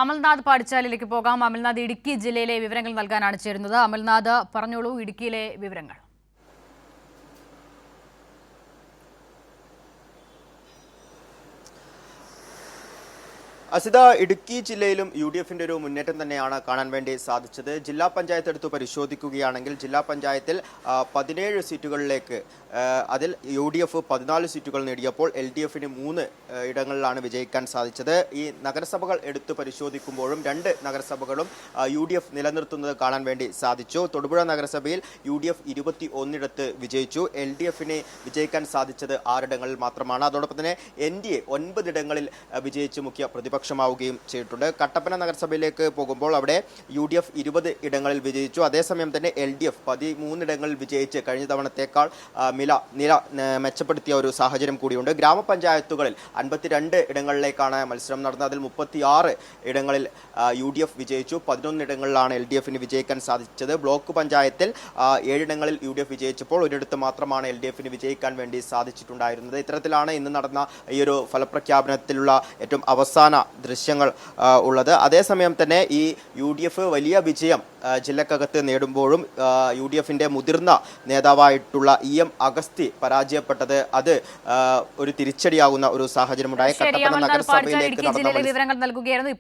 അമൽനാഥ് പാടിച്ചാലിലേക്ക് പോകാം. അമൽനാഥ് ഇടുക്കി ജില്ലയിലെ വിവരങ്ങൾ നൽകാനാണ് ചേരുന്നത്. അമൽനാഥ് പറഞ്ഞോളൂ, ഇടുക്കിയിലെ വിവരങ്ങൾ. അസിത, ഇടുക്കി ജില്ലയിലും UDFന്റെ ഒരു മുന്നേറ്റം തന്നെയാണ് കാണാൻ വേണ്ടി സാധിച്ചത്. ജില്ലാ പഞ്ചായത്ത് എടുത്ത് പരിശോധിക്കുകയാണെങ്കിൽ ജില്ലാ പഞ്ചായത്തിൽ 17 സീറ്റുകളിലേക്ക് അതിൽ UDF 14 സീറ്റുകൾ നേടിയപ്പോൾ LDFന് 3 ഇടങ്ങളിലാണ് വിജയിക്കാൻ സാധിച്ചത്. ഈ നഗരസഭകൾ എടുത്ത് പരിശോധിക്കുമ്പോഴും 2 നഗരസഭകളും UDF നിലനിർത്തുന്നത് കാണാൻ വേണ്ടി സാധിച്ചു. തൊടുപുഴ നഗരസഭയിൽ UDF 21 വിജയിച്ചു. LDFന് വിജയിക്കാൻ സാധിച്ചത് 6 ഇടങ്ങളിൽ മാത്രമാണ്. അതോടൊപ്പം തന്നെ NDA 9 ഇടങ്ങളിൽ വിജയിച്ച് മുഖ്യ പ്രതിപക്ഷമാവുകയും ചെയ്തിട്ടുണ്ട്. കട്ടപ്പന നഗരസഭയിലേക്ക് പോകുമ്പോൾ അവിടെ UDF 20 ഇടങ്ങളിൽ വിജയിച്ചു. അതേസമയം തന്നെ LDF 13 ഇടങ്ങളിൽ വിജയിച്ച് കഴിഞ്ഞ തവണത്തേക്കാൾ നില മെച്ചപ്പെടുത്തിയ ഒരു സാഹചര്യം കൂടിയുണ്ട്. ഗ്രാമപഞ്ചായത്തുകളിൽ 52 ഇടങ്ങളിലേക്കാണ് മത്സരം നടന്നത്. അതിൽ 36 ഇടങ്ങളിൽ UDF വിജയിച്ചു. 11 ഇടങ്ങളിലാണ് LDFന് വിജയിക്കാൻ സാധിച്ചത്. ബ്ലോക്ക് പഞ്ചായത്തിൽ 7 ഇടങ്ങളിൽ UDF വിജയിച്ചപ്പോൾ ഒരിടത്ത് മാത്രമാണ് LDFന് വിജയിക്കാൻ വേണ്ടി സാധിച്ചിട്ടുണ്ടായിരുന്നത്. ഇത്തരത്തിലാണ് ഇന്ന് നടന്ന ഈ ഒരു ഫലപ്രഖ്യാപനത്തിലുള്ള ഏറ്റവും അവസാന ദൃശ്യങ്ങൾ ഉള്ളത്. അതേസമയം തന്നെ ഈ UDF വലിയ വിജയം ജില്ലക്കകത്ത് നേടുമ്പോഴും UDFന്റെ മുതിർന്ന നേതാവായിട്ടുള്ള EM അഗസ്തി പരാജയപ്പെട്ടത് അത് ഒരു തിരിച്ചടിയാകുന്ന ഒരു സാഹചര്യമുണ്ടായി. കട്ടപ്പന നഗരസഭയിലേക്ക് നടന്ന വിവരങ്ങൾ നൽകുകയായിരുന്നു.